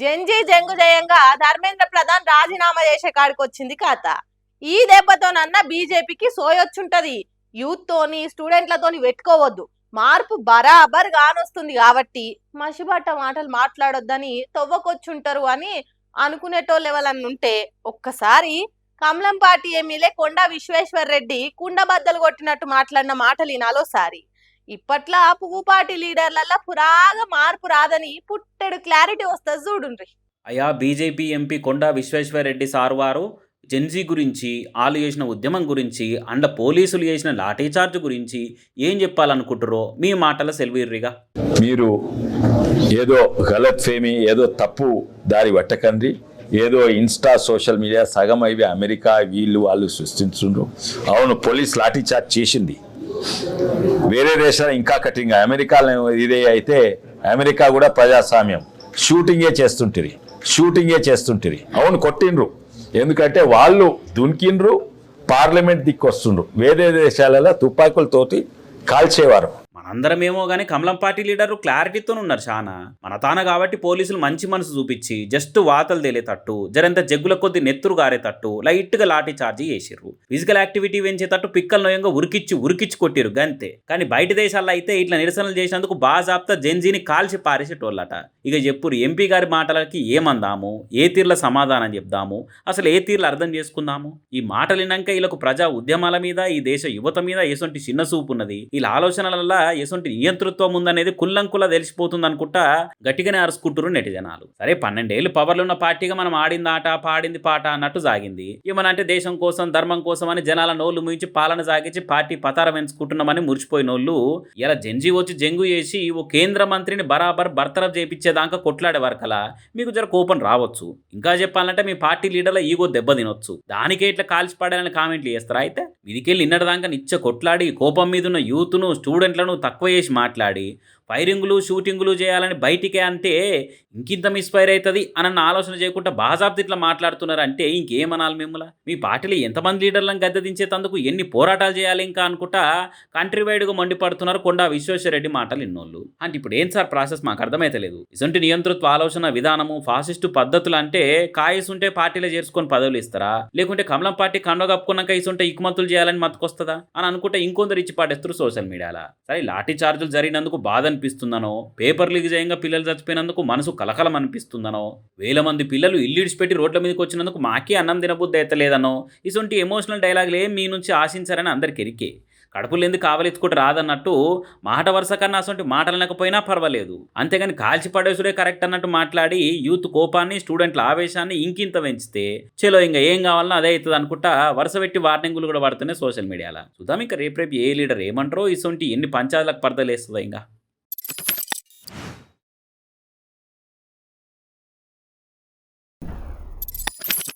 జంజీ జంగు జయంగా ధర్మేంద్ర ప్రధాన్ రాజీనామా చేసే కాడికి వచ్చింది కథ. ఈ దెబ్బతోనన్నా బీజేపీకి సోయొచ్చుంటది. యూత్ తోని స్టూడెంట్లతోని పెట్టుకోవద్దు, మార్పు బరాబర్ గానొస్తుంది కాబట్టి మసిబట్ట మాటలు మాట్లాడొద్దని తవ్వకొచ్చుంటారు అని అనుకునేటోళ్ళు ఎవరన్నా ఉంటే ఒక్కసారి కమలం పార్టీ ఎమ్మెల్యే కొండా విశ్వేశ్వర్ రెడ్డి కుండబద్దలు కొట్టినట్టు మాట్లాడిన మాటలు వినాలోసారి. ఇప్పట్లా పువ్వు పార్టీ లీడర్లల్లా పురాగా మార్పు రాదని పుట్టెడు క్లారిటీ వస్తుంది చూడుండ్రి. అయా బీజేపీ ఎంపీ కొండా విశ్వేశ్వరరెడ్డి సారు వారు జెన్జీ గురించి, వాళ్ళు చేసిన ఉద్యమం గురించి, అండ్ పోలీసులు చేసిన లాఠీచార్జ్ గురించి ఏం చెప్పాలనుకుంటారో మీ మాటల సెలవిర్రిగా. మీరు ఏదో గలత్ ఫేమి, ఏదో తప్పు దారి పట్టకండి. ఏదో ఇన్స్టా సోషల్ మీడియా సగం అవి అమెరికా వీళ్ళు వాళ్ళు సృష్టించుండ్రు. అవును, పోలీస్ లాఠీచార్జ్ చేసింది. వేరే దేశాలు ఇంకా కఠినంగా, అమెరికాలో ఇదే అయితే అమెరికా కూడా ప్రజాస్వామ్యం షూటింగే చేస్తుంటిరి. అవును, కొట్టిండ్రు. ఎందుకంటే వాళ్ళు దునికిండ్రు, పార్లమెంట్ దిక్కు వస్తుండ్రు. వేరే దేశాలలో తుపాకులతోటి కాల్చేవారు. మనందరమేమో కానీ కమలం పార్టీ లీడరు క్లారిటీతో ఉన్నారు చాలా. మన తాన కాబట్టి పోలీసులు మంచి మనసు చూపించి జస్ట్ వాతలు తేలేటట్టు, జరంత జగ్గుల కొద్ది నెత్తురు గారేటట్టు లైట్గా లాఠీ చార్జీ చేసిర్రు. ఫిజికల్ యాక్టివిటీ పెంచేటట్టు పిక్కలు నోయంగా ఉరికిచ్చి కొట్టిరు గంతే. కానీ బయట దేశాల్లో అయితే ఇట్లా నిరసనలు చేసినందుకు బాజాప్తా జెన్జీని కాల్చి పారేసేటోళ్ళట. ఇక చెప్పురు ఎంపీ గారి మాటలకి ఏమందాము, ఏ తీర్ల సమాధానం చెప్దాము, అసలు ఏ తీర్లు అర్థం చేసుకుందాము. ఈ మాటలు విన్నాక వీళ్ళకు ప్రజా ఉద్యమాల మీద, ఈ దేశ యువత మీద ఎసొంటి చిన్న చూపు ఉన్నది, వీళ్ళ ఆలోచనల ఎసొంటి నియంతృత్వం ఉందనేది కుల్లంకులా తెలిసిపోతుంది అనుకుంటా గట్టిగానే అరుచుకుంటారు నెటిజనాలు. సరే, 12 ఏళ్ళు పవర్లో ఉన్న పార్టీగా మనం ఆడింది ఆట, పాడింది పాట అన్నట్టు సాగింది. ఏమనంటే దేశం కోసం, ధర్మం కోసం అని జనాల నోళ్లు ముయించి పాలన సాగించి పార్టీ పతారం ఎంచుకుంటున్నామని మురిచిపోయిన వాళ్ళు ఇలా జెన్జీ వచ్చి జంగు చేసి ఓ కేంద్ర మంత్రిని బరాబర్ బర్తరఫ్ చేపించేదాకా కొట్లాడే వరకలా మీకు జర కోపం రావచ్చు. ఇంకా చెప్పాలంటే మీ పార్టీ లీడర్ల ఈగో దెబ్బ తినొచ్చు. దానికే ఇట్లా కాల్చి పడాలని కామెంట్లు చేస్తారా? అయితే మీదికెళ్ళి ఇన్నటిదాకా నిచ్చ కొట్లాడి కోపం మీద ఉన్న యూత్ను, స్టూడెంట్లను తక్కువ చేసి మాట్లాడి ఫైరింగులు, షూటింగులు చేయాలని బయటికే అంటే ఇంకింత మిస్ఫైర్ అవుతుంది అన్న ఆలోచన చేయకుండా బాజాబ్ది ఇట్లా మాట్లాడుతున్నారంటే ఇంకేమనాలి మిమ్మల్ని? మీ పార్టీలో ఎంతమంది లీడర్లను గద్దెదించేందుకు ఎన్ని పోరాటాలు చేయాలి ఇంకా అనుకుంటా కంట్రీ వైడ్గా మండిపడుతున్నారు కొండా విశ్వేశ్వరరెడ్డి మాటలు ఇన్నోళ్ళు. అంటే ఇప్పుడు ఏం సార్ ప్రాసెస్ మాకు అర్థమైతలేదు. ఇటువంటి నియంతృత్వ ఆలోచన విధానము, ఫాసిస్టు పద్ధతులు అంటే కాయసుంటే పార్టీలో చేర్చుకొని పదవులు ఇస్తారా, లేకుంటే కమలం పార్టీ కండ కప్పుకున్నాక ఇసుంటే ఇక్కుమతులు చేయాలని మతుకొస్తుందా అని అనుకుంటే ఇంకొందరు ఇచ్చి పాటేస్తారు సోషల్ మీడియాలో. సరే, లాఠీ చార్జులు జరిగినందుకు బాధ అనిపిస్తుందనో, పేపర్ లీక్ చేయంగా పిల్లలు చచ్చిపోయినందుకు మనసు కలకలం అనిపిస్తుందనో, వేల మంది పిల్లలు ఇల్లిడిచిపెట్టి రోడ్ల మీదకి వచ్చినందుకు మాకే అన్నం తినబుద్ధి అయితలేదనో, ఇటువంటి ఎమోషనల్ డైలాగులు ఏం మీ నుంచి ఆశించారని అందరికి ఎరికే. కడుపులు ఎందుకు కావలించుకుంటూ రాదన్నట్టు మాట వరుస కన్నా అసలు మాటలు లేకపోయినా పర్వాలేదు, అంతేగాని కాల్చి పడేసుడే కరెక్ట్ అన్నట్టు మాట్లాడి యూత్ కోపాన్ని, స్టూడెంట్ల ఆవేశాన్ని ఇంకింత పెంచితే చలో ఇంకా ఏం కావాలన్నా అదే అవుతుంది అనుకుంటా వరుస పెట్టి వార్నింగులు కూడా పడుతున్నాయి సోషల్ మీడియాలో. చూద్దాం ఇంకా రేపు ఏ లీడర్ ఏమంటారో, ఇటువంటి ఎన్ని పంచాయతీలకు పర్దలేస్తుందో ఇంకా.